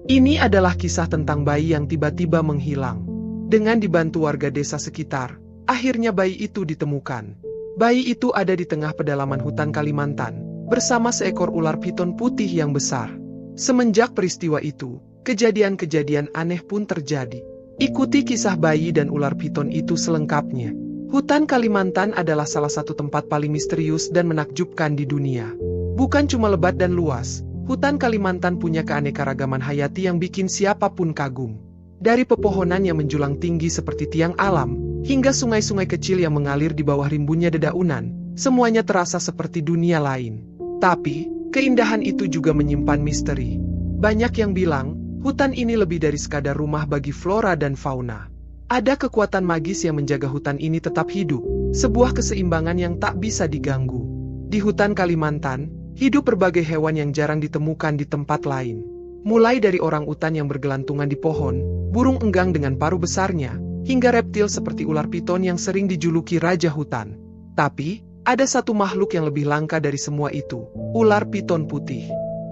Ini adalah kisah tentang bayi yang tiba-tiba menghilang. Dengan dibantu warga desa sekitar, akhirnya bayi itu ditemukan. Bayi itu ada di tengah pedalaman hutan Kalimantan, bersama seekor ular piton putih yang besar. Semenjak peristiwa itu, kejadian-kejadian aneh pun terjadi. Ikuti kisah bayi dan ular piton itu selengkapnya. Hutan Kalimantan adalah salah satu tempat paling misterius dan menakjubkan di dunia. Bukan cuma lebat dan luas, hutan Kalimantan punya keanekaragaman hayati yang bikin siapapun kagum. Dari pepohonan yang menjulang tinggi seperti tiang alam, hingga sungai-sungai kecil yang mengalir di bawah rimbunnya dedaunan, semuanya terasa seperti dunia lain. Tapi, keindahan itu juga menyimpan misteri. Banyak yang bilang, hutan ini lebih dari sekadar rumah bagi flora dan fauna. Ada kekuatan magis yang menjaga hutan ini tetap hidup, sebuah keseimbangan yang tak bisa diganggu. Di hutan Kalimantan, hidup berbagai hewan yang jarang ditemukan di tempat lain. Mulai dari orang-utan yang bergelantungan di pohon, burung enggang dengan paruh besarnya, hingga reptil seperti ular piton yang sering dijuluki raja hutan. Tapi, ada satu makhluk yang lebih langka dari semua itu, ular piton putih.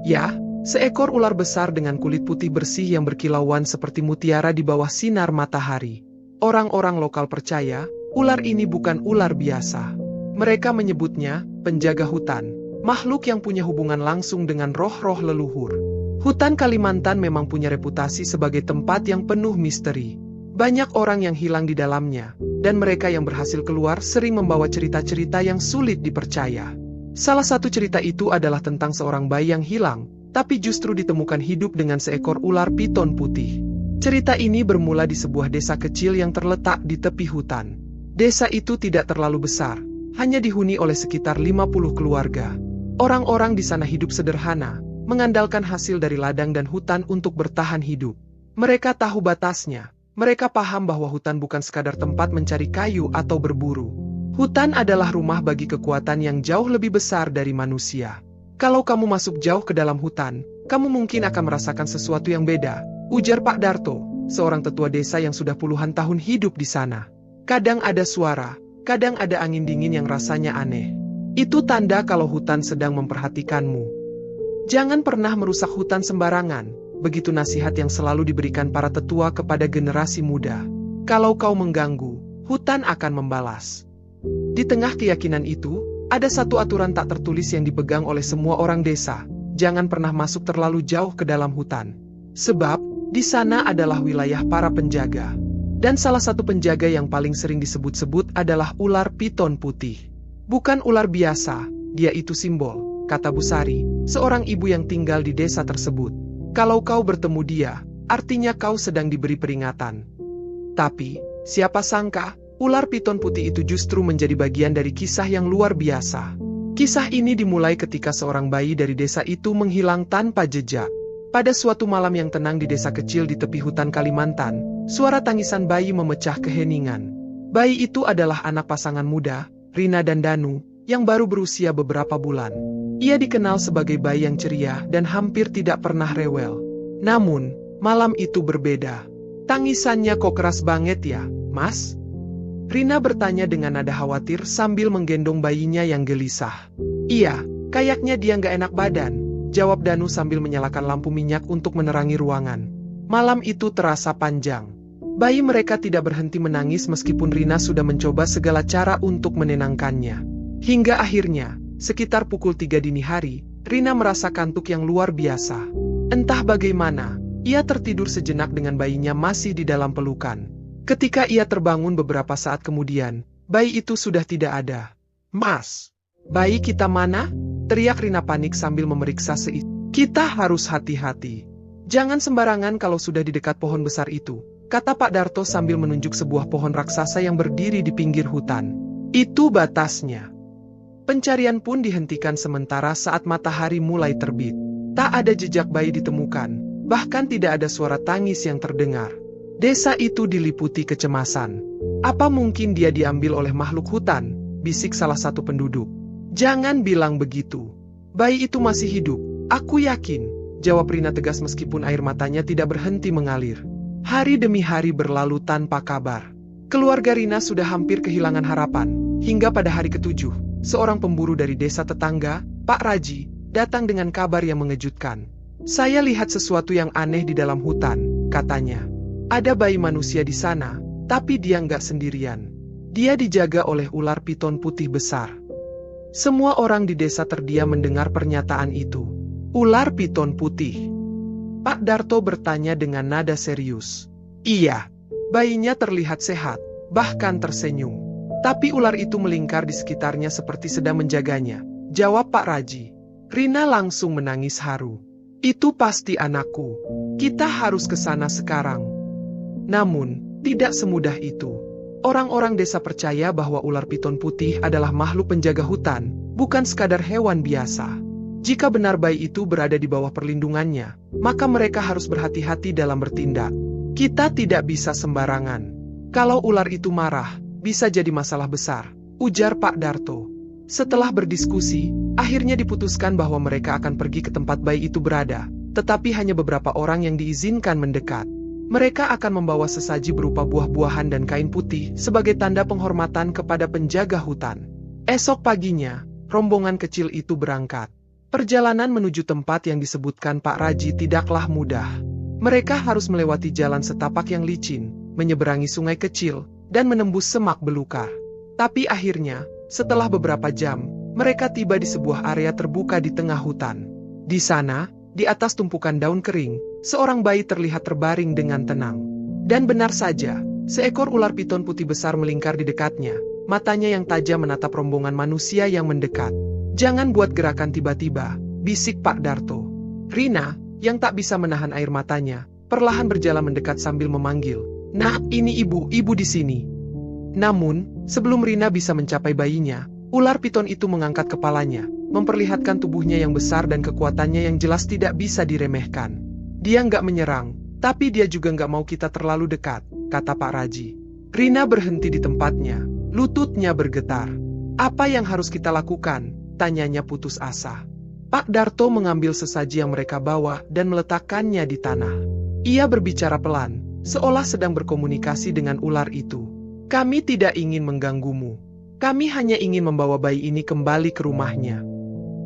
Ya, seekor ular besar dengan kulit putih bersih yang berkilauan seperti mutiara di bawah sinar matahari. Orang-orang lokal percaya, ular ini bukan ular biasa. Mereka menyebutnya penjaga hutan, makhluk yang punya hubungan langsung dengan roh-roh leluhur. Hutan Kalimantan memang punya reputasi sebagai tempat yang penuh misteri. Banyak orang yang hilang di dalamnya, dan mereka yang berhasil keluar sering membawa cerita-cerita yang sulit dipercaya. Salah satu cerita itu adalah tentang seorang bayi yang hilang, tapi justru ditemukan hidup dengan seekor ular piton putih. Cerita ini bermula di sebuah desa kecil yang terletak di tepi hutan. Desa itu tidak terlalu besar, hanya dihuni oleh sekitar 50 keluarga. Orang-orang di sana hidup sederhana, mengandalkan hasil dari ladang dan hutan untuk bertahan hidup. Mereka tahu batasnya. Mereka paham bahwa hutan bukan sekadar tempat mencari kayu atau berburu. Hutan adalah rumah bagi kekuatan yang jauh lebih besar dari manusia. Kalau kamu masuk jauh ke dalam hutan, kamu mungkin akan merasakan sesuatu yang beda, ujar Pak Darto, seorang tetua desa yang sudah puluhan tahun hidup di sana. Kadang ada suara, kadang ada angin dingin yang rasanya aneh. Itu tanda kalau hutan sedang memperhatikanmu. Jangan pernah merusak hutan sembarangan, begitu nasihat yang selalu diberikan para tetua kepada generasi muda. Kalau kau mengganggu, hutan akan membalas. Di tengah keyakinan itu, ada satu aturan tak tertulis yang dipegang oleh semua orang desa. Jangan pernah masuk terlalu jauh ke dalam hutan. Sebab, di sana adalah wilayah para penjaga. Dan salah satu penjaga yang paling sering disebut-sebut adalah ular piton putih. Bukan ular biasa, dia itu simbol, kata Bu Sari, seorang ibu yang tinggal di desa tersebut. Kalau kau bertemu dia, artinya kau sedang diberi peringatan. Tapi, siapa sangka, ular piton putih itu justru menjadi bagian dari kisah yang luar biasa. Kisah ini dimulai ketika seorang bayi dari desa itu menghilang tanpa jejak. Pada suatu malam yang tenang di desa kecil di tepi hutan Kalimantan, suara tangisan bayi memecah keheningan. Bayi itu adalah anak pasangan muda, Rina dan Danu, yang baru berusia beberapa bulan. Ia dikenal sebagai bayi yang ceria dan hampir tidak pernah rewel. Namun, malam itu berbeda. Tangisannya kok keras banget ya, Mas? Rina bertanya dengan nada khawatir sambil menggendong bayinya yang gelisah. Iya, kayaknya dia nggak enak badan, jawab Danu sambil menyalakan lampu minyak untuk menerangi ruangan. Malam itu terasa panjang. Bayi mereka tidak berhenti menangis meskipun Rina sudah mencoba segala cara untuk menenangkannya. Hingga akhirnya, sekitar pukul 3 dini hari, Rina merasa kantuk yang luar biasa. Entah bagaimana, ia tertidur sejenak dengan bayinya masih di dalam pelukan. Ketika ia terbangun beberapa saat kemudian, bayi itu sudah tidak ada. Mas, bayi kita mana? Teriak Rina panik sambil memeriksa seisi. Kita harus hati-hati. Jangan sembarangan kalau sudah di dekat pohon besar itu, kata Pak Darto sambil menunjuk sebuah pohon raksasa yang berdiri di pinggir hutan. Itu batasnya. Pencarian pun dihentikan sementara saat matahari mulai terbit. Tak ada jejak bayi ditemukan, bahkan tidak ada suara tangis yang terdengar. Desa itu diliputi kecemasan. Apa mungkin dia diambil oleh makhluk hutan? Bisik salah satu penduduk. Jangan bilang begitu. Bayi itu masih hidup, aku yakin, jawab Rina tegas meskipun air matanya tidak berhenti mengalir. Hari demi hari berlalu tanpa kabar. Keluarga Rina sudah hampir kehilangan harapan, hingga pada hari ke-7, seorang pemburu dari desa tetangga, Pak Raji, datang dengan kabar yang mengejutkan. Saya lihat sesuatu yang aneh di dalam hutan, katanya. Ada bayi manusia di sana, tapi dia nggak sendirian. Dia dijaga oleh ular piton putih besar. Semua orang di desa terdiam mendengar pernyataan itu. Ular piton putih. Pak Darto bertanya dengan nada serius. Iya, bayinya terlihat sehat, bahkan tersenyum. Tapi ular itu melingkar di sekitarnya seperti sedang menjaganya, jawab Pak Raji. Rina langsung menangis haru. Itu pasti anakku. Kita harus ke sana sekarang. Namun, tidak semudah itu. Orang-orang desa percaya bahwa ular piton putih adalah makhluk penjaga hutan, bukan sekadar hewan biasa. Jika benar bayi itu berada di bawah perlindungannya, maka mereka harus berhati-hati dalam bertindak. Kita tidak bisa sembarangan. Kalau ular itu marah, bisa jadi masalah besar, ujar Pak Darto. Setelah berdiskusi, akhirnya diputuskan bahwa mereka akan pergi ke tempat bayi itu berada, tetapi hanya beberapa orang yang diizinkan mendekat. Mereka akan membawa sesaji berupa buah-buahan dan kain putih sebagai tanda penghormatan kepada penjaga hutan. Esok paginya, rombongan kecil itu berangkat. Perjalanan menuju tempat yang disebutkan Pak Raji tidaklah mudah. Mereka harus melewati jalan setapak yang licin, menyeberangi sungai kecil, dan menembus semak belukar. Tapi akhirnya, setelah beberapa jam, mereka tiba di sebuah area terbuka di tengah hutan. Di sana, di atas tumpukan daun kering, seorang bayi terlihat terbaring dengan tenang. Dan benar saja, seekor ular piton putih besar melingkar di dekatnya, matanya yang tajam menatap rombongan manusia yang mendekat. Jangan buat gerakan tiba-tiba, bisik Pak Darto. Rina, yang tak bisa menahan air matanya, perlahan berjalan mendekat sambil memanggil, "Nah, ini ibu di sini." Namun, sebelum Rina bisa mencapai bayinya, ular piton itu mengangkat kepalanya, memperlihatkan tubuhnya yang besar dan kekuatannya yang jelas tidak bisa diremehkan. Dia nggak menyerang, tapi dia juga nggak mau kita terlalu dekat, kata Pak Raji. Rina berhenti di tempatnya, lututnya bergetar. Apa yang harus kita lakukan? Tanyanya putus asa. Pak Darto mengambil sesaji yang mereka bawa dan meletakkannya di tanah. Ia berbicara pelan, seolah sedang berkomunikasi dengan ular itu. Kami tidak ingin mengganggumu. Kami hanya ingin membawa bayi ini kembali ke rumahnya.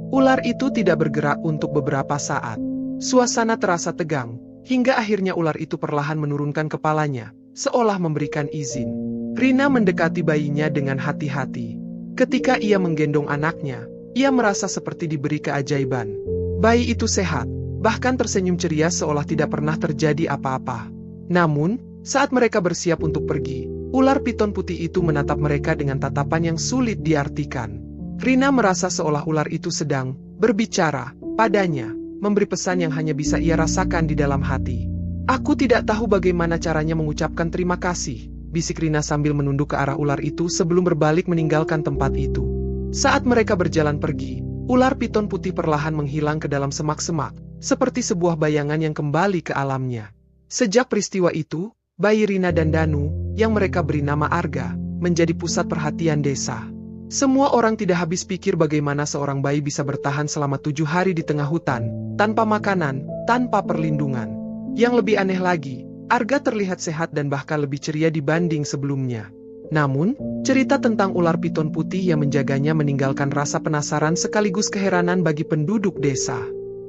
Ular itu tidak bergerak untuk beberapa saat. Suasana terasa tegang, hingga akhirnya ular itu perlahan menurunkan kepalanya, seolah memberikan izin. Rina mendekati bayinya dengan hati-hati. Ketika ia menggendong anaknya, ia merasa seperti diberi keajaiban. Bayi itu sehat, bahkan tersenyum ceria seolah tidak pernah terjadi apa-apa. Namun, saat mereka bersiap untuk pergi, ular piton putih itu menatap mereka dengan tatapan yang sulit diartikan. Rina merasa seolah ular itu sedang berbicara padanya, memberi pesan yang hanya bisa ia rasakan di dalam hati. Aku tidak tahu bagaimana caranya mengucapkan terima kasih, bisik Rina sambil menunduk ke arah ular itu sebelum berbalik meninggalkan tempat itu. Saat mereka berjalan pergi, ular piton putih perlahan menghilang ke dalam semak-semak, seperti sebuah bayangan yang kembali ke alamnya. Sejak peristiwa itu, bayi Rina dan Danu, yang mereka beri nama Arga, menjadi pusat perhatian desa. Semua orang tidak habis pikir bagaimana seorang bayi bisa bertahan selama 7 hari di tengah hutan, tanpa makanan, tanpa perlindungan. Yang lebih aneh lagi, Arga terlihat sehat dan bahkan lebih ceria dibanding sebelumnya. Namun, cerita tentang ular piton putih yang menjaganya meninggalkan rasa penasaran sekaligus keheranan bagi penduduk desa.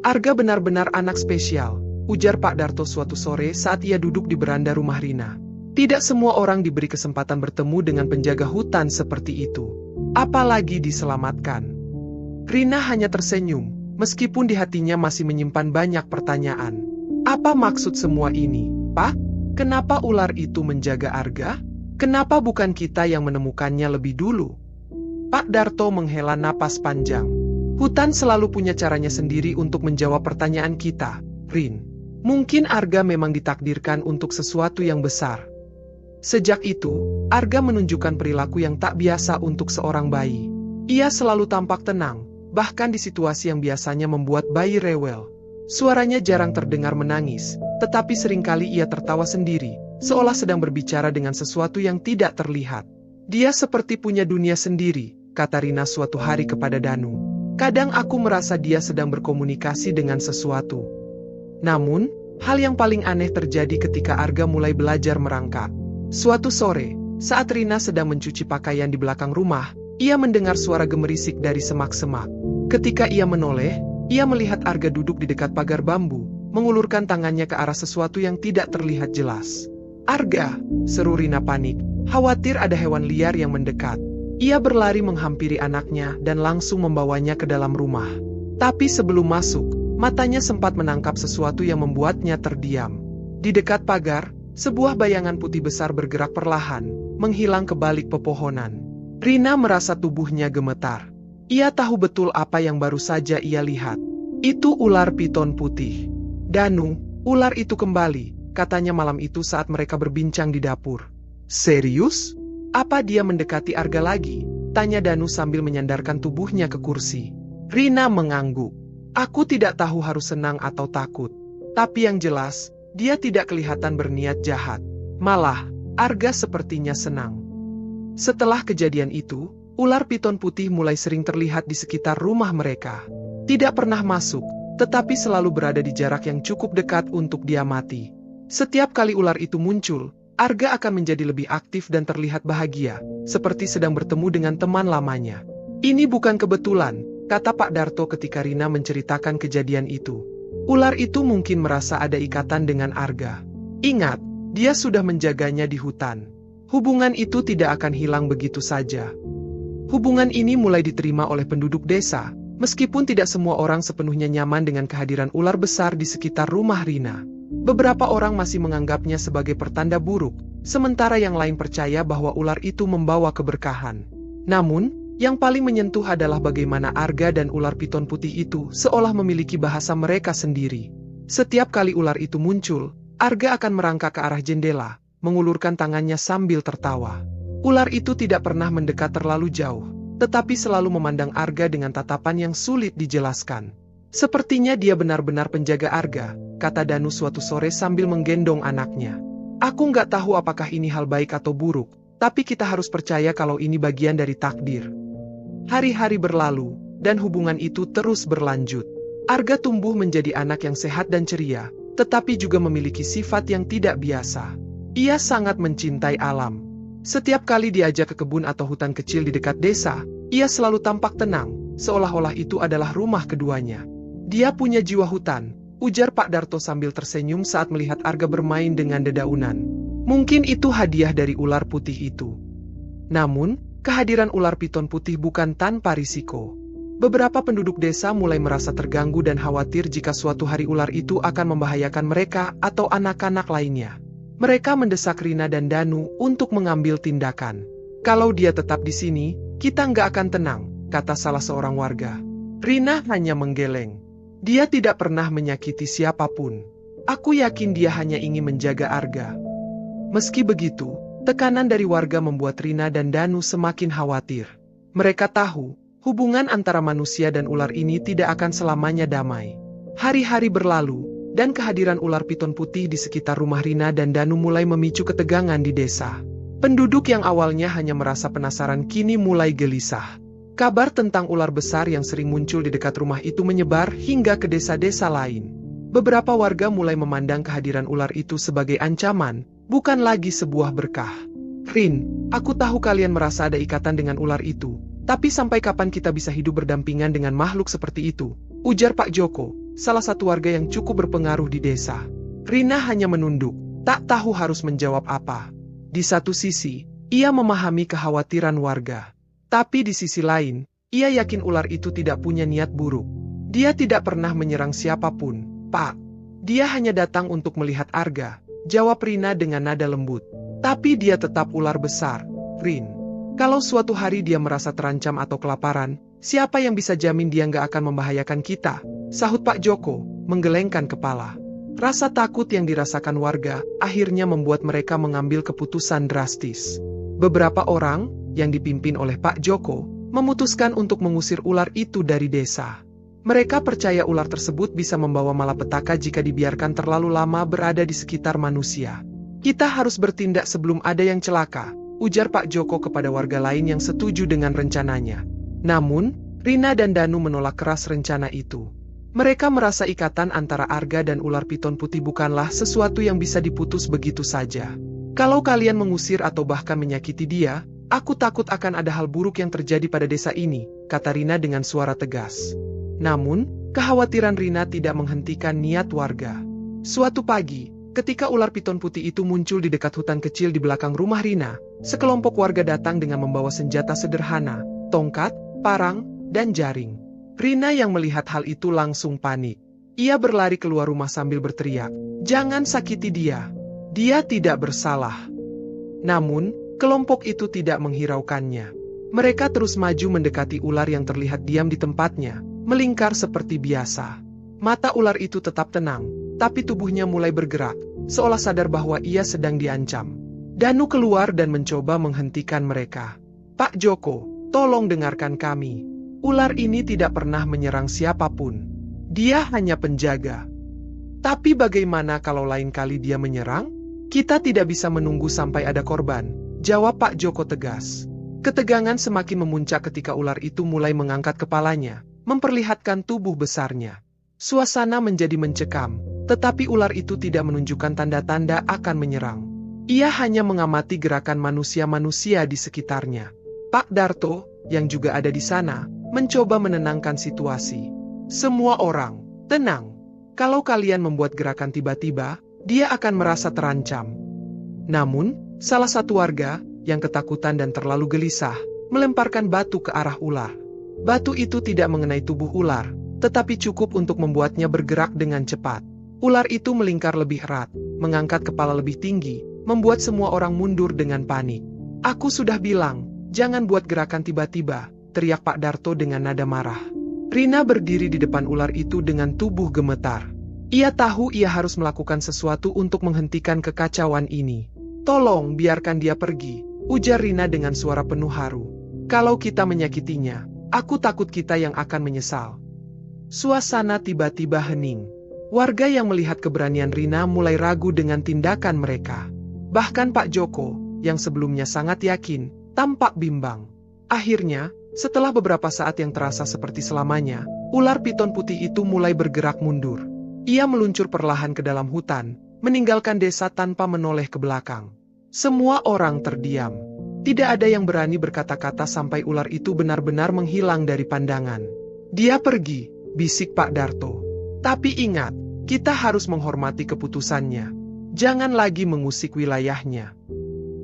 Arga benar-benar anak spesial, ujar Pak Darto suatu sore saat ia duduk di beranda rumah Rina. Tidak semua orang diberi kesempatan bertemu dengan penjaga hutan seperti itu. Apalagi diselamatkan. Rina hanya tersenyum, meskipun di hatinya masih menyimpan banyak pertanyaan. Apa maksud semua ini, Pak? Kenapa ular itu menjaga Arga? Kenapa bukan kita yang menemukannya lebih dulu? Pak Darto menghela napas panjang. Hutan selalu punya caranya sendiri untuk menjawab pertanyaan kita, Rin. Mungkin Arga memang ditakdirkan untuk sesuatu yang besar. Sejak itu, Arga menunjukkan perilaku yang tak biasa untuk seorang bayi. Ia selalu tampak tenang, bahkan di situasi yang biasanya membuat bayi rewel. Suaranya jarang terdengar menangis, tetapi seringkali ia tertawa sendiri, seolah sedang berbicara dengan sesuatu yang tidak terlihat. Dia seperti punya dunia sendiri, kata Rina suatu hari kepada Danu. Kadang aku merasa dia sedang berkomunikasi dengan sesuatu. Namun, hal yang paling aneh terjadi ketika Arga mulai belajar merangkak. Suatu sore, saat Rina sedang mencuci pakaian di belakang rumah, ia mendengar suara gemerisik dari semak-semak. Ketika ia menoleh, Ia melihat Arga duduk di dekat pagar bambu, mengulurkan tangannya ke arah sesuatu yang tidak terlihat jelas. "Arga!" seru Rina panik, khawatir ada hewan liar yang mendekat. Ia berlari menghampiri anaknya dan langsung membawanya ke dalam rumah. Tapi sebelum masuk, matanya sempat menangkap sesuatu yang membuatnya terdiam. Di dekat pagar, sebuah bayangan putih besar bergerak perlahan, menghilang ke balik pepohonan. Rina merasa tubuhnya gemetar. Ia tahu betul apa yang baru saja ia lihat. Itu ular piton putih. "Danu, ular itu kembali," katanya malam itu saat mereka berbincang di dapur. "Serius? Apa dia mendekati Arga lagi?" tanya Danu sambil menyandarkan tubuhnya ke kursi. Rina mengangguk. "Aku tidak tahu harus senang atau takut. Tapi yang jelas, dia tidak kelihatan berniat jahat. Malah, Arga sepertinya senang." Setelah kejadian itu, ular piton putih mulai sering terlihat di sekitar rumah mereka. Tidak pernah masuk, tetapi selalu berada di jarak yang cukup dekat untuk diamati. Setiap kali ular itu muncul, Arga akan menjadi lebih aktif dan terlihat bahagia, seperti sedang bertemu dengan teman lamanya. "Ini bukan kebetulan," kata Pak Darto ketika Rina menceritakan kejadian itu. "Ular itu mungkin merasa ada ikatan dengan Arga. Ingat, dia sudah menjaganya di hutan. Hubungan itu tidak akan hilang begitu saja." Hubungan ini mulai diterima oleh penduduk desa, meskipun tidak semua orang sepenuhnya nyaman dengan kehadiran ular besar di sekitar rumah Rina. Beberapa orang masih menganggapnya sebagai pertanda buruk, sementara yang lain percaya bahwa ular itu membawa keberkahan. Namun, yang paling menyentuh adalah bagaimana Arga dan ular piton putih itu seolah memiliki bahasa mereka sendiri. Setiap kali ular itu muncul, Arga akan merangkak ke arah jendela, mengulurkan tangannya sambil tertawa. Ular itu tidak pernah mendekat terlalu jauh, tetapi selalu memandang Arga dengan tatapan yang sulit dijelaskan. "Sepertinya dia benar-benar penjaga Arga," kata Danu suatu sore sambil menggendong anaknya. "Aku nggak tahu apakah ini hal baik atau buruk, tapi kita harus percaya kalau ini bagian dari takdir." Hari-hari berlalu, dan hubungan itu terus berlanjut. Arga tumbuh menjadi anak yang sehat dan ceria, tetapi juga memiliki sifat yang tidak biasa. Ia sangat mencintai alam. Setiap kali diajak ke kebun atau hutan kecil di dekat desa, ia selalu tampak tenang, seolah-olah itu adalah rumah keduanya. "Dia punya jiwa hutan," ujar Pak Darto sambil tersenyum saat melihat Arga bermain dengan dedaunan. "Mungkin itu hadiah dari ular putih itu." Namun, kehadiran ular piton putih bukan tanpa risiko. Beberapa penduduk desa mulai merasa terganggu dan khawatir jika suatu hari ular itu akan membahayakan mereka atau anak-anak lainnya. Mereka mendesak Rina dan Danu untuk mengambil tindakan. "Kalau dia tetap di sini, kita nggak akan tenang," kata salah seorang warga. Rina hanya menggeleng. "Dia tidak pernah menyakiti siapapun. Aku yakin dia hanya ingin menjaga Arga." Meski begitu, tekanan dari warga membuat Rina dan Danu semakin khawatir. Mereka tahu, hubungan antara manusia dan ular ini tidak akan selamanya damai. Hari-hari berlalu, dan kehadiran ular piton putih di sekitar rumah Rina dan Danu mulai memicu ketegangan di desa. Penduduk yang awalnya hanya merasa penasaran kini mulai gelisah. Kabar tentang ular besar yang sering muncul di dekat rumah itu menyebar hingga ke desa-desa lain. Beberapa warga mulai memandang kehadiran ular itu sebagai ancaman, bukan lagi sebuah berkah. "Rin, aku tahu kalian merasa ada ikatan dengan ular itu, tapi sampai kapan kita bisa hidup berdampingan dengan makhluk seperti itu?" ujar Pak Joko, salah satu warga yang cukup berpengaruh di desa. Rina hanya menunduk, tak tahu harus menjawab apa. Di satu sisi, ia memahami kekhawatiran warga. Tapi di sisi lain, ia yakin ular itu tidak punya niat buruk. Dia tidak pernah menyerang siapapun, Pak. Dia hanya datang untuk melihat Arga, jawab Rina dengan nada lembut. Tapi dia tetap ular besar, Rin. Kalau suatu hari dia merasa terancam atau kelaparan, siapa yang bisa jamin dia nggak akan membahayakan kita? Sahut Pak Joko, menggelengkan kepala. Rasa takut yang dirasakan warga akhirnya membuat mereka mengambil keputusan drastis. Beberapa orang, yang dipimpin oleh Pak Joko, memutuskan untuk mengusir ular itu dari desa. Mereka percaya ular tersebut bisa membawa malapetaka jika dibiarkan terlalu lama berada di sekitar manusia. "Kita harus bertindak sebelum ada yang celaka," ujar Pak Joko kepada warga lain yang setuju dengan rencananya. Namun, Rina dan Danu menolak keras rencana itu. Mereka merasa ikatan antara Arga dan ular piton putih bukanlah sesuatu yang bisa diputus begitu saja. "Kalau kalian mengusir atau bahkan menyakiti dia, aku takut akan ada hal buruk yang terjadi pada desa ini," kata Rina dengan suara tegas. Namun, Kekhawatiran Rina tidak menghentikan niat warga. Suatu pagi, ketika ular piton putih itu muncul di dekat hutan kecil di belakang rumah Rina, sekelompok warga datang dengan membawa senjata sederhana, tongkat, parang, dan jaring. Rina yang melihat hal itu langsung panik. Ia berlari keluar rumah sambil berteriak, "Jangan sakiti dia. Dia tidak bersalah." Namun, kelompok itu tidak menghiraukannya. Mereka terus maju mendekati ular yang terlihat diam di tempatnya, melingkar seperti biasa. Mata ular itu tetap tenang, tapi tubuhnya mulai bergerak, seolah sadar bahwa ia sedang diancam. Danu keluar dan mencoba menghentikan mereka. "Pak Joko, tolong dengarkan kami. Ular ini tidak pernah menyerang siapapun. Dia hanya penjaga. Tapi bagaimana kalau lain kali dia menyerang? Kita tidak bisa menunggu sampai ada korban," jawab Pak Joko tegas. Ketegangan semakin memuncak ketika ular itu mulai mengangkat kepalanya, memperlihatkan tubuh besarnya. Suasana menjadi mencekam, tetapi ular itu tidak menunjukkan tanda-tanda akan menyerang. Ia hanya mengamati gerakan manusia-manusia di sekitarnya. Pak Darto, yang juga ada di sana, mencoba menenangkan situasi. "Semua orang, tenang. Kalau kalian membuat gerakan tiba-tiba, dia akan merasa terancam." Namun, salah satu warga, yang ketakutan dan terlalu gelisah, melemparkan batu ke arah ular. Batu itu tidak mengenai tubuh ular, tetapi cukup untuk membuatnya bergerak dengan cepat. Ular itu melingkar lebih erat, mengangkat kepala lebih tinggi, membuat semua orang mundur dengan panik. "Aku sudah bilang, jangan buat gerakan tiba-tiba," teriak Pak Darto dengan nada marah. Rina berdiri di depan ular itu dengan tubuh gemetar. Ia tahu ia harus melakukan sesuatu untuk menghentikan kekacauan ini. "Tolong biarkan dia pergi," ujar Rina dengan suara penuh haru. "Kalau kita menyakitinya, aku takut kita yang akan menyesal." Suasana tiba-tiba hening. Warga yang melihat keberanian Rina mulai ragu dengan tindakan mereka. Bahkan Pak Joko, yang sebelumnya sangat yakin, tampak bimbang. Akhirnya, setelah beberapa saat yang terasa seperti selamanya, ular piton putih itu mulai bergerak mundur. Ia meluncur perlahan ke dalam hutan, meninggalkan desa tanpa menoleh ke belakang. Semua orang terdiam. Tidak ada yang berani berkata-kata sampai ular itu benar-benar menghilang dari pandangan. "Dia pergi," bisik Pak Darto. "Tapi ingat, kita harus menghormati keputusannya. Jangan lagi mengusik wilayahnya."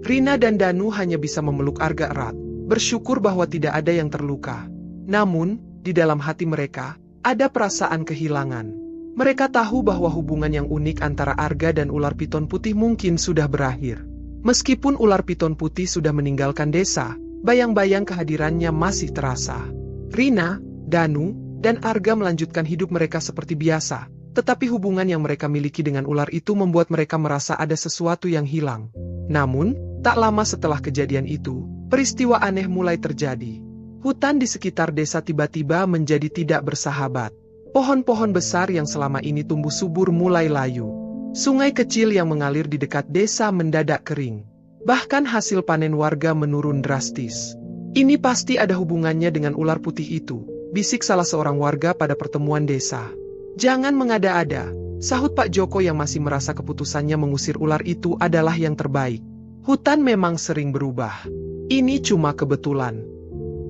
Rina dan Danu hanya bisa memeluk Arga erat, bersyukur bahwa tidak ada yang terluka. Namun, di dalam hati mereka, ada perasaan kehilangan. Mereka tahu bahwa hubungan yang unik antara Arga dan ular piton putih mungkin sudah berakhir. Meskipun ular piton putih sudah meninggalkan desa, bayang-bayang kehadirannya masih terasa. Rina, Danu, dan Arga melanjutkan hidup mereka seperti biasa, tetapi hubungan yang mereka miliki dengan ular itu membuat mereka merasa ada sesuatu yang hilang. Namun, tak lama setelah kejadian itu, peristiwa aneh mulai terjadi. Hutan di sekitar desa tiba-tiba menjadi tidak bersahabat. Pohon-pohon besar yang selama ini tumbuh subur mulai layu. Sungai kecil yang mengalir di dekat desa mendadak kering. Bahkan hasil panen warga menurun drastis. "Ini pasti ada hubungannya dengan ular putih itu," bisik salah seorang warga pada pertemuan desa. "Jangan mengada-ada," sahut Pak Joko yang masih merasa keputusannya mengusir ular itu adalah yang terbaik. "Hutan memang sering berubah. Ini cuma kebetulan."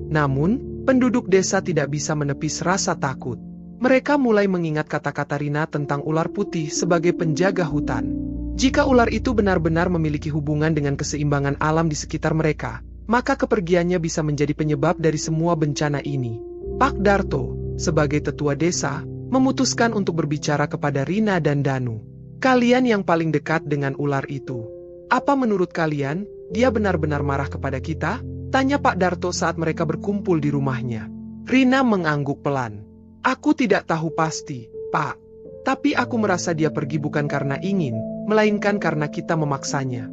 Namun, penduduk desa tidak bisa menepis rasa takut. Mereka mulai mengingat kata-kata Rina tentang ular putih sebagai penjaga hutan. Jika ular itu benar-benar memiliki hubungan dengan keseimbangan alam di sekitar mereka, maka kepergiannya bisa menjadi penyebab dari semua bencana ini. Pak Darto, sebagai tetua desa, memutuskan untuk berbicara kepada Rina dan Danu. "Kalian yang paling dekat dengan ular itu. Apa menurut kalian, dia benar-benar marah kepada kita?" tanya Pak Darto saat mereka berkumpul di rumahnya. Rina mengangguk pelan. "Aku tidak tahu pasti, Pak. Tapi aku merasa dia pergi bukan karena ingin, melainkan karena kita memaksanya."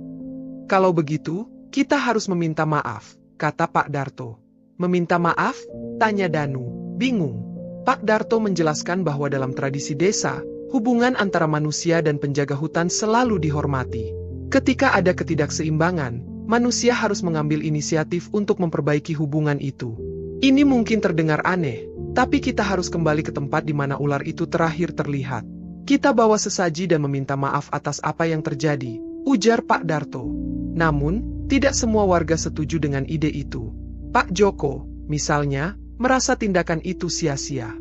"Kalau begitu, kita harus meminta maaf," kata Pak Darto. "Meminta maaf?" tanya Danu, bingung. Pak Darto menjelaskan bahwa dalam tradisi desa, hubungan antara manusia dan penjaga hutan selalu dihormati. Ketika ada ketidakseimbangan, manusia harus mengambil inisiatif untuk memperbaiki hubungan itu. Ini mungkin terdengar aneh, tapi kita harus kembali ke tempat di mana ular itu terakhir terlihat. Kita bawa sesaji dan meminta maaf atas apa yang terjadi, ujar Pak Darto. Namun, tidak semua warga setuju dengan ide itu. Pak Joko, misalnya, merasa tindakan itu sia-sia.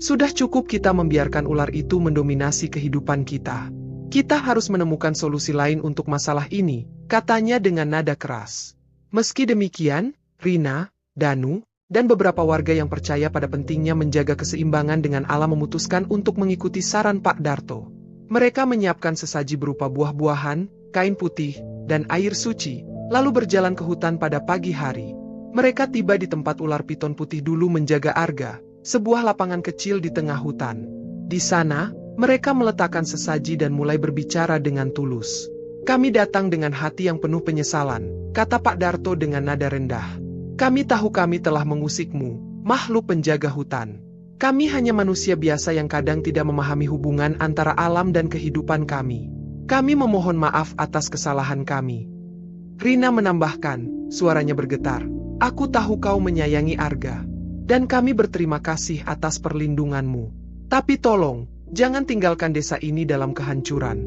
Sudah cukup kita membiarkan ular itu mendominasi kehidupan kita. Kita harus menemukan solusi lain untuk masalah ini, katanya dengan nada keras. Meski demikian, Rina, Danu, dan beberapa warga yang percaya pada pentingnya menjaga keseimbangan dengan alam memutuskan untuk mengikuti saran Pak Darto. Mereka menyiapkan sesaji berupa buah-buahan, kain putih, dan air suci, lalu berjalan ke hutan pada pagi hari. Mereka tiba di tempat ular piton putih dulu menjaga Arga, sebuah lapangan kecil di tengah hutan. Di sana, mereka meletakkan sesaji dan mulai berbicara dengan tulus. Kami datang dengan hati yang penuh penyesalan, kata Pak Darto dengan nada rendah. Kami tahu kami telah mengusikmu, makhluk penjaga hutan. Kami hanya manusia biasa yang kadang tidak memahami hubungan antara alam dan kehidupan kami. Kami memohon maaf atas kesalahan kami. Rina menambahkan, suaranya bergetar. Aku tahu kau menyayangi Arga. Dan kami berterima kasih atas perlindunganmu. Tapi tolong, jangan tinggalkan desa ini dalam kehancuran.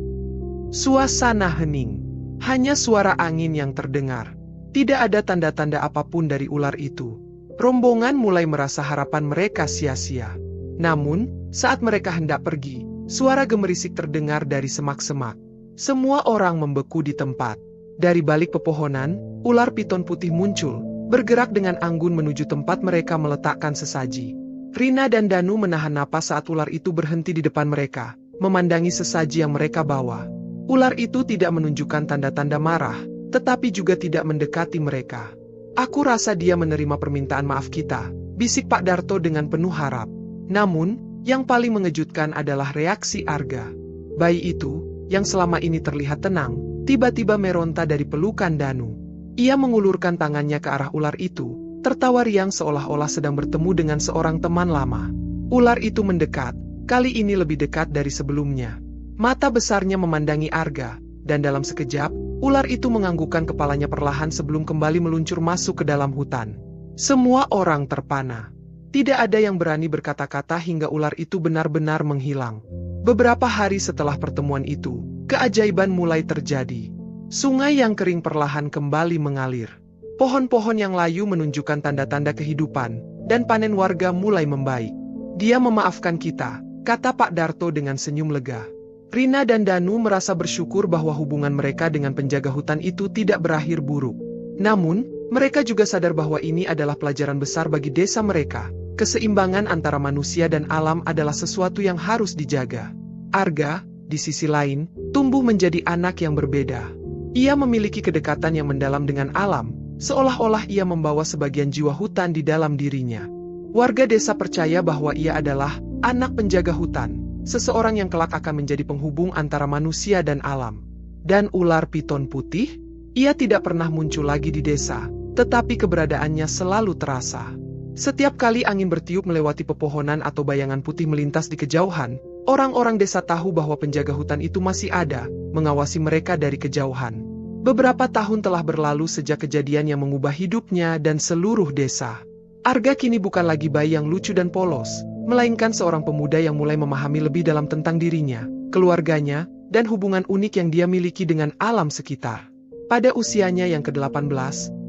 Suasana hening. Hanya suara angin yang terdengar. Tidak ada tanda-tanda apapun dari ular itu. Rombongan mulai merasa harapan mereka sia-sia. Namun, saat mereka hendak pergi, suara gemerisik terdengar dari semak-semak. Semua orang membeku di tempat. Dari balik pepohonan, ular piton putih muncul, bergerak dengan anggun menuju tempat mereka meletakkan sesaji. Rina dan Danu menahan napas saat ular itu berhenti di depan mereka, memandangi sesaji yang mereka bawa. Ular itu tidak menunjukkan tanda-tanda marah, tetapi juga tidak mendekati mereka. Aku rasa dia menerima permintaan maaf kita, bisik Pak Darto dengan penuh harap. Namun, yang paling mengejutkan adalah reaksi Arga. Bayi itu, yang selama ini terlihat tenang, tiba-tiba meronta dari pelukan Danu. Ia mengulurkan tangannya ke arah ular itu, tertawa riang seolah-olah sedang bertemu dengan seorang teman lama. Ular itu mendekat, kali ini lebih dekat dari sebelumnya. Mata besarnya memandangi Arga, dan dalam sekejap, ular itu menganggukkan kepalanya perlahan sebelum kembali meluncur masuk ke dalam hutan. Semua orang terpana. Tidak ada yang berani berkata-kata hingga ular itu benar-benar menghilang. Beberapa hari setelah pertemuan itu, keajaiban mulai terjadi. Sungai yang kering perlahan kembali mengalir. Pohon-pohon yang layu menunjukkan tanda-tanda kehidupan, dan panen warga mulai membaik. Dia memaafkan kita, kata Pak Darto dengan senyum lega. Rina dan Danu merasa bersyukur bahwa hubungan mereka dengan penjaga hutan itu tidak berakhir buruk. Namun, mereka juga sadar bahwa ini adalah pelajaran besar bagi desa mereka. Keseimbangan antara manusia dan alam adalah sesuatu yang harus dijaga. Arga, di sisi lain, tumbuh menjadi anak yang berbeda. Ia memiliki kedekatan yang mendalam dengan alam, seolah-olah ia membawa sebagian jiwa hutan di dalam dirinya. Warga desa percaya bahwa ia adalah anak penjaga hutan, seseorang yang kelak akan menjadi penghubung antara manusia dan alam. Dan ular piton putih? Ia tidak pernah muncul lagi di desa, tetapi keberadaannya selalu terasa. Setiap kali angin bertiup melewati pepohonan atau bayangan putih melintas di kejauhan, orang-orang desa tahu bahwa penjaga hutan itu masih ada, mengawasi mereka dari kejauhan. Beberapa tahun telah berlalu sejak kejadian yang mengubah hidupnya dan seluruh desa. Arga kini bukan lagi bayi yang lucu dan polos, melainkan seorang pemuda yang mulai memahami lebih dalam tentang dirinya, keluarganya, dan hubungan unik yang dia miliki dengan alam sekitar. Pada usianya yang ke-18,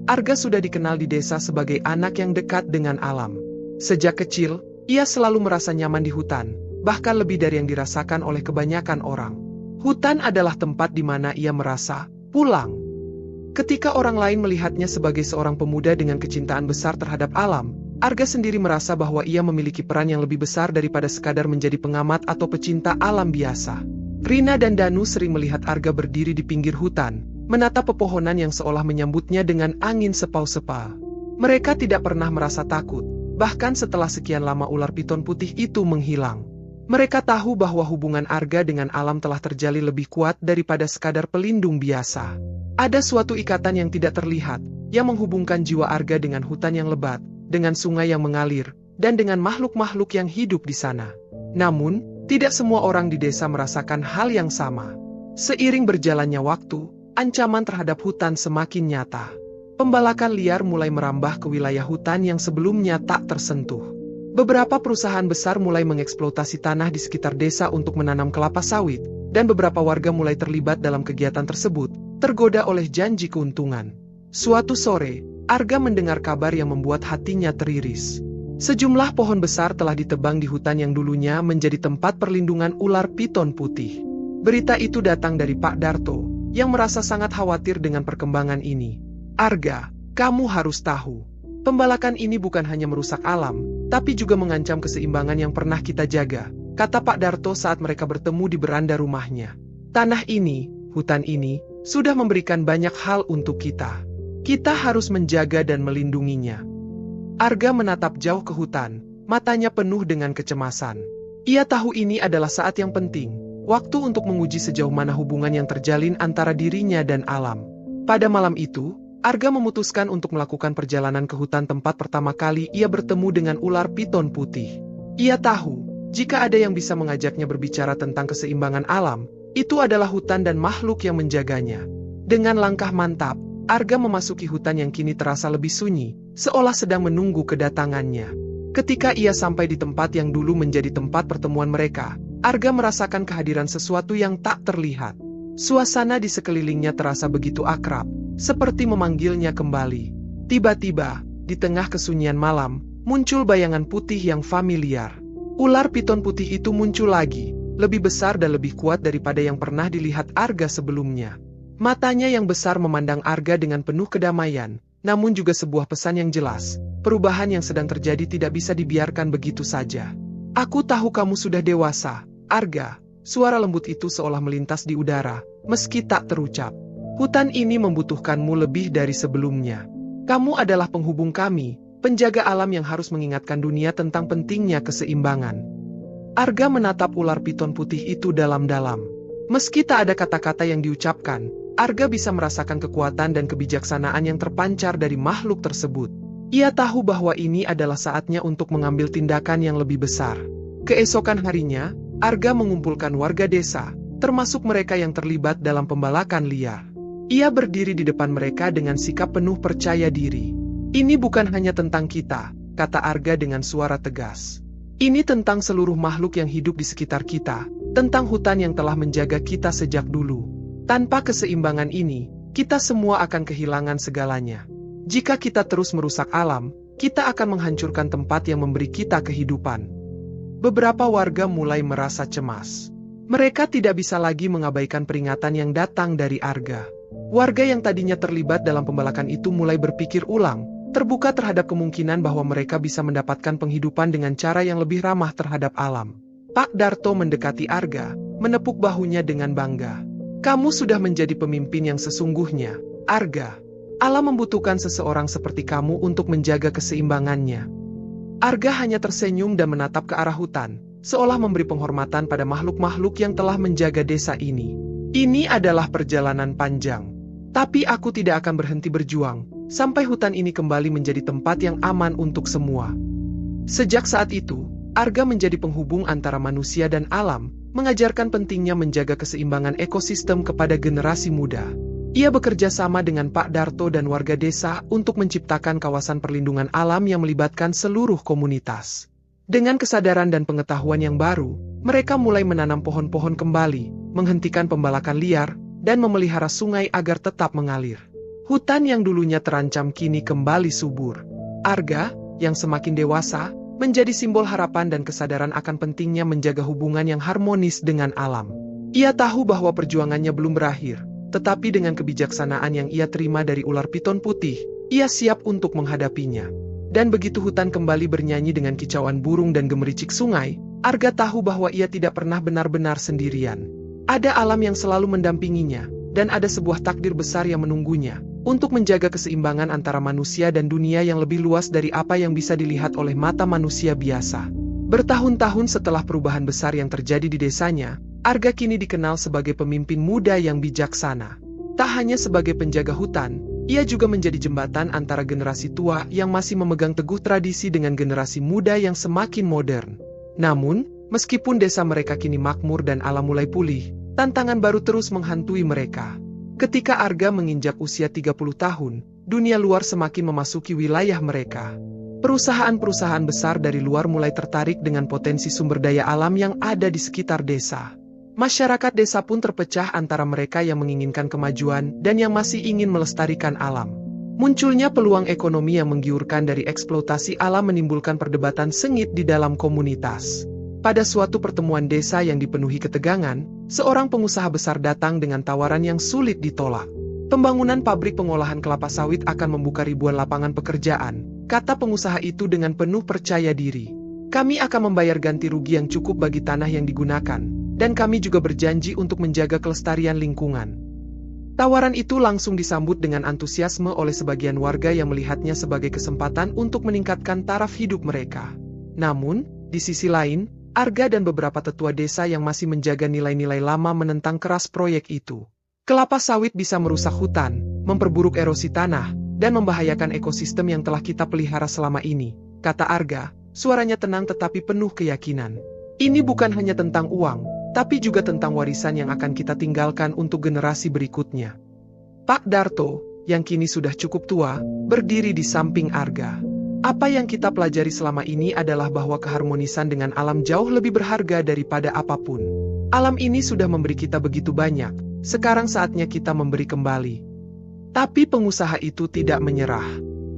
Arga sudah dikenal di desa sebagai anak yang dekat dengan alam. Sejak kecil, ia selalu merasa nyaman di hutan, bahkan lebih dari yang dirasakan oleh kebanyakan orang. Hutan adalah tempat di mana ia merasa pulang. Ketika orang lain melihatnya sebagai seorang pemuda dengan kecintaan besar terhadap alam, Arga sendiri merasa bahwa ia memiliki peran yang lebih besar daripada sekadar menjadi pengamat atau pecinta alam biasa. Rina dan Danu sering melihat Arga berdiri di pinggir hutan, menatap pepohonan yang seolah menyambutnya dengan angin sepau-sepau. Mereka tidak pernah merasa takut, bahkan setelah sekian lama ular piton putih itu menghilang. Mereka tahu bahwa hubungan Arga dengan alam telah terjalin lebih kuat daripada sekadar pelindung biasa. Ada suatu ikatan yang tidak terlihat, yang menghubungkan jiwa Arga dengan hutan yang lebat, dengan sungai yang mengalir, dan dengan makhluk-makhluk yang hidup di sana. Namun, tidak semua orang di desa merasakan hal yang sama. Seiring berjalannya waktu, ancaman terhadap hutan semakin nyata. Pembalakan liar mulai merambah ke wilayah hutan yang sebelumnya tak tersentuh. Beberapa perusahaan besar mulai mengeksploitasi tanah di sekitar desa untuk menanam kelapa sawit, dan beberapa warga mulai terlibat dalam kegiatan tersebut, tergoda oleh janji keuntungan. Suatu sore, Arga mendengar kabar yang membuat hatinya teriris. Sejumlah pohon besar telah ditebang di hutan yang dulunya menjadi tempat perlindungan ular piton putih. Berita itu datang dari Pak Darto, yang merasa sangat khawatir dengan perkembangan ini. Arga, kamu harus tahu. Pembalakan ini bukan hanya merusak alam, tapi juga mengancam keseimbangan yang pernah kita jaga, kata Pak Darto saat mereka bertemu di beranda rumahnya. Tanah ini, hutan ini, sudah memberikan banyak hal untuk kita. Kita harus menjaga dan melindunginya. Arga menatap jauh ke hutan, matanya penuh dengan kecemasan. Ia tahu ini adalah saat yang penting, waktu untuk menguji sejauh mana hubungan yang terjalin antara dirinya dan alam. Pada malam itu, Arga memutuskan untuk melakukan perjalanan ke hutan tempat pertama kali ia bertemu dengan ular piton putih. Ia tahu, jika ada yang bisa mengajaknya berbicara tentang keseimbangan alam, itu adalah hutan dan makhluk yang menjaganya. Dengan langkah mantap, Arga memasuki hutan yang kini terasa lebih sunyi, seolah sedang menunggu kedatangannya. Ketika ia sampai di tempat yang dulu menjadi tempat pertemuan mereka, Arga merasakan kehadiran sesuatu yang tak terlihat. Suasana di sekelilingnya terasa begitu akrab, seperti memanggilnya kembali. Tiba-tiba, di tengah kesunyian malam, muncul bayangan putih yang familiar. Ular piton putih itu muncul lagi, lebih besar dan lebih kuat daripada yang pernah dilihat Arga sebelumnya. Matanya yang besar memandang Arga dengan penuh kedamaian, namun juga sebuah pesan yang jelas. Perubahan yang sedang terjadi tidak bisa dibiarkan begitu saja. Aku tahu kamu sudah dewasa, Arga. Suara lembut itu seolah melintas di udara, meski tak terucap. Hutan ini membutuhkanmu lebih dari sebelumnya. Kamu adalah penghubung kami, penjaga alam yang harus mengingatkan dunia tentang pentingnya keseimbangan. Arga menatap ular piton putih itu dalam-dalam. Meski tak ada kata-kata yang diucapkan, Arga bisa merasakan kekuatan dan kebijaksanaan yang terpancar dari makhluk tersebut. Ia tahu bahwa ini adalah saatnya untuk mengambil tindakan yang lebih besar. Keesokan harinya, Arga mengumpulkan warga desa, termasuk mereka yang terlibat dalam pembalakan liar. Ia berdiri di depan mereka dengan sikap penuh percaya diri. Ini bukan hanya tentang kita, kata Arga dengan suara tegas. Ini tentang seluruh makhluk yang hidup di sekitar kita, tentang hutan yang telah menjaga kita sejak dulu. Tanpa keseimbangan ini, kita semua akan kehilangan segalanya. Jika kita terus merusak alam, kita akan menghancurkan tempat yang memberi kita kehidupan. Beberapa warga mulai merasa cemas. Mereka tidak bisa lagi mengabaikan peringatan yang datang dari Arga. Warga yang tadinya terlibat dalam pembalakan itu mulai berpikir ulang, terbuka terhadap kemungkinan bahwa mereka bisa mendapatkan penghidupan dengan cara yang lebih ramah terhadap alam. Pak Darto mendekati Arga, menepuk bahunya dengan bangga. Kamu sudah menjadi pemimpin yang sesungguhnya, Arga. Alam membutuhkan seseorang seperti kamu untuk menjaga keseimbangannya. Arga hanya tersenyum dan menatap ke arah hutan, seolah memberi penghormatan pada makhluk-makhluk yang telah menjaga desa ini. Ini adalah perjalanan panjang. Tapi aku tidak akan berhenti berjuang, sampai hutan ini kembali menjadi tempat yang aman untuk semua. Sejak saat itu, Arga menjadi penghubung antara manusia dan alam, mengajarkan pentingnya menjaga keseimbangan ekosistem kepada generasi muda. Ia bekerja sama dengan Pak Darto dan warga desa untuk menciptakan kawasan perlindungan alam yang melibatkan seluruh komunitas. Dengan kesadaran dan pengetahuan yang baru, mereka mulai menanam pohon-pohon kembali, menghentikan pembalakan liar, dan memelihara sungai agar tetap mengalir. Hutan yang dulunya terancam kini kembali subur. Arga, yang semakin dewasa, menjadi simbol harapan dan kesadaran akan pentingnya menjaga hubungan yang harmonis dengan alam. Ia tahu bahwa perjuangannya belum berakhir, tetapi dengan kebijaksanaan yang ia terima dari ular piton putih, ia siap untuk menghadapinya. Dan begitu hutan kembali bernyanyi dengan kicauan burung dan gemericik sungai, Arga tahu bahwa ia tidak pernah benar-benar sendirian. Ada alam yang selalu mendampinginya, dan ada sebuah takdir besar yang menunggunya, untuk menjaga keseimbangan antara manusia dan dunia yang lebih luas dari apa yang bisa dilihat oleh mata manusia biasa. Bertahun-tahun setelah perubahan besar yang terjadi di desanya, Arga kini dikenal sebagai pemimpin muda yang bijaksana. Tak hanya sebagai penjaga hutan, ia juga menjadi jembatan antara generasi tua yang masih memegang teguh tradisi dengan generasi muda yang semakin modern. Namun, meskipun desa mereka kini makmur dan alam mulai pulih, tantangan baru terus menghantui mereka. Ketika Arga menginjak usia 30 tahun, dunia luar semakin memasuki wilayah mereka. Perusahaan-perusahaan besar dari luar mulai tertarik dengan potensi sumber daya alam yang ada di sekitar desa. Masyarakat desa pun terpecah antara mereka yang menginginkan kemajuan dan yang masih ingin melestarikan alam. Munculnya peluang ekonomi yang menggiurkan dari eksploitasi alam menimbulkan perdebatan sengit di dalam komunitas. Pada suatu pertemuan desa yang dipenuhi ketegangan, seorang pengusaha besar datang dengan tawaran yang sulit ditolak. Pembangunan pabrik pengolahan kelapa sawit akan membuka ribuan lapangan pekerjaan, kata pengusaha itu dengan penuh percaya diri. Kami akan membayar ganti rugi yang cukup bagi tanah yang digunakan, dan kami juga berjanji untuk menjaga kelestarian lingkungan. Tawaran itu langsung disambut dengan antusiasme oleh sebagian warga yang melihatnya sebagai kesempatan untuk meningkatkan taraf hidup mereka. Namun, di sisi lain, Arga dan beberapa tetua desa yang masih menjaga nilai-nilai lama menentang keras proyek itu. Kelapa sawit bisa merusak hutan, memperburuk erosi tanah, dan membahayakan ekosistem yang telah kita pelihara selama ini, kata Arga, suaranya tenang tetapi penuh keyakinan. Ini bukan hanya tentang uang, tapi juga tentang warisan yang akan kita tinggalkan untuk generasi berikutnya. Pak Darto, yang kini sudah cukup tua, berdiri di samping Arga. Apa yang kita pelajari selama ini adalah bahwa keharmonisan dengan alam jauh lebih berharga daripada apapun. Alam ini sudah memberi kita begitu banyak, sekarang saatnya kita memberi kembali. Tapi pengusaha itu tidak menyerah.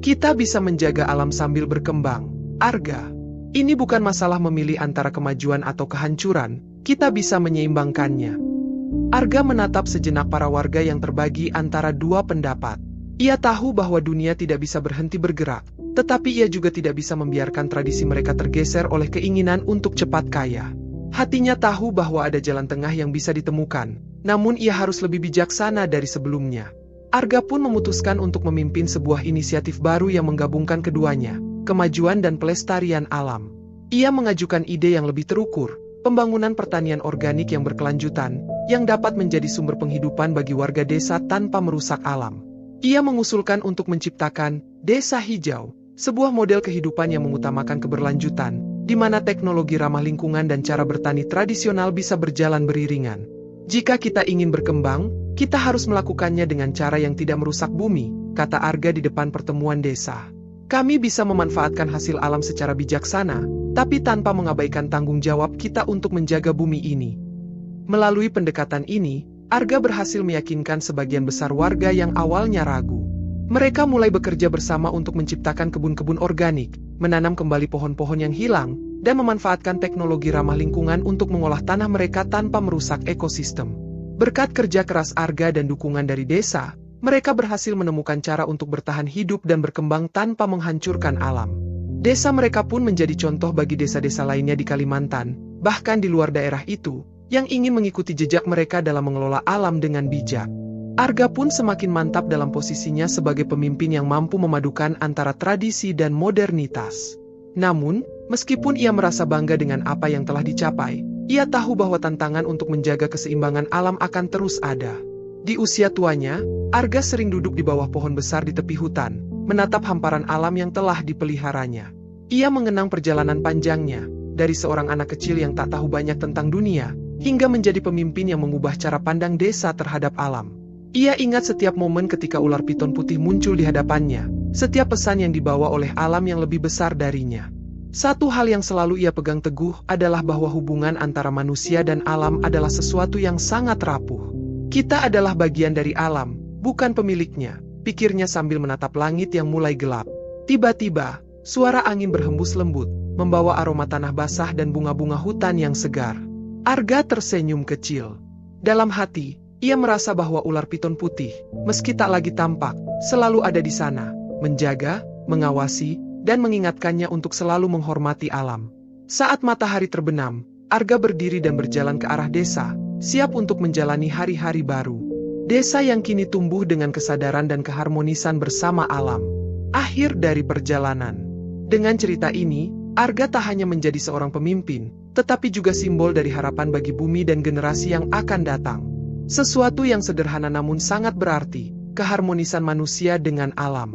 Kita bisa menjaga alam sambil berkembang, Arga. Ini bukan masalah memilih antara kemajuan atau kehancuran, kita bisa menyeimbangkannya. Arga menatap sejenak para warga yang terbagi antara dua pendapat. Ia tahu bahwa dunia tidak bisa berhenti bergerak, tetapi ia juga tidak bisa membiarkan tradisi mereka tergeser oleh keinginan untuk cepat kaya. Hatinya tahu bahwa ada jalan tengah yang bisa ditemukan, namun ia harus lebih bijaksana dari sebelumnya. Arga pun memutuskan untuk memimpin sebuah inisiatif baru yang menggabungkan keduanya, kemajuan dan pelestarian alam. Ia mengajukan ide yang lebih terukur, pembangunan pertanian organik yang berkelanjutan, yang dapat menjadi sumber penghidupan bagi warga desa tanpa merusak alam. Ia mengusulkan untuk menciptakan desa hijau, sebuah model kehidupan yang mengutamakan keberlanjutan, di mana teknologi ramah lingkungan dan cara bertani tradisional bisa berjalan beriringan. Jika kita ingin berkembang, kita harus melakukannya dengan cara yang tidak merusak bumi, kata Arga di depan pertemuan desa. Kami bisa memanfaatkan hasil alam secara bijaksana, tapi tanpa mengabaikan tanggung jawab kita untuk menjaga bumi ini. Melalui pendekatan ini, Arga berhasil meyakinkan sebagian besar warga yang awalnya ragu. Mereka mulai bekerja bersama untuk menciptakan kebun-kebun organik, menanam kembali pohon-pohon yang hilang, dan memanfaatkan teknologi ramah lingkungan untuk mengolah tanah mereka tanpa merusak ekosistem. Berkat kerja keras Arga dan dukungan dari desa, mereka berhasil menemukan cara untuk bertahan hidup dan berkembang tanpa menghancurkan alam. Desa mereka pun menjadi contoh bagi desa-desa lainnya di Kalimantan, bahkan di luar daerah itu, yang ingin mengikuti jejak mereka dalam mengelola alam dengan bijak. Arga pun semakin mantap dalam posisinya sebagai pemimpin yang mampu memadukan antara tradisi dan modernitas. Namun, meskipun ia merasa bangga dengan apa yang telah dicapai, ia tahu bahwa tantangan untuk menjaga keseimbangan alam akan terus ada. Di usia tuanya, Arga sering duduk di bawah pohon besar di tepi hutan, menatap hamparan alam yang telah dipeliharanya. Ia mengenang perjalanan panjangnya, dari seorang anak kecil yang tak tahu banyak tentang dunia, hingga menjadi pemimpin yang mengubah cara pandang desa terhadap alam. Ia ingat setiap momen ketika ular piton putih muncul di hadapannya, setiap pesan yang dibawa oleh alam yang lebih besar darinya. Satu hal yang selalu ia pegang teguh adalah bahwa hubungan antara manusia dan alam adalah sesuatu yang sangat rapuh. Kita adalah bagian dari alam, bukan pemiliknya, pikirnya sambil menatap langit yang mulai gelap. Tiba-tiba, suara angin berhembus lembut, membawa aroma tanah basah dan bunga-bunga hutan yang segar. Arga tersenyum kecil. Dalam hati, ia merasa bahwa ular piton putih, meski tak lagi tampak, selalu ada di sana, menjaga, mengawasi, dan mengingatkannya untuk selalu menghormati alam. Saat matahari terbenam, Arga berdiri dan berjalan ke arah desa, siap untuk menjalani hari-hari baru. Desa yang kini tumbuh dengan kesadaran dan keharmonisan bersama alam. Akhir dari perjalanan. Dengan cerita ini, Arga tak hanya menjadi seorang pemimpin, tetapi juga simbol dari harapan bagi bumi dan generasi yang akan datang. Sesuatu yang sederhana namun sangat berarti, keharmonisan manusia dengan alam.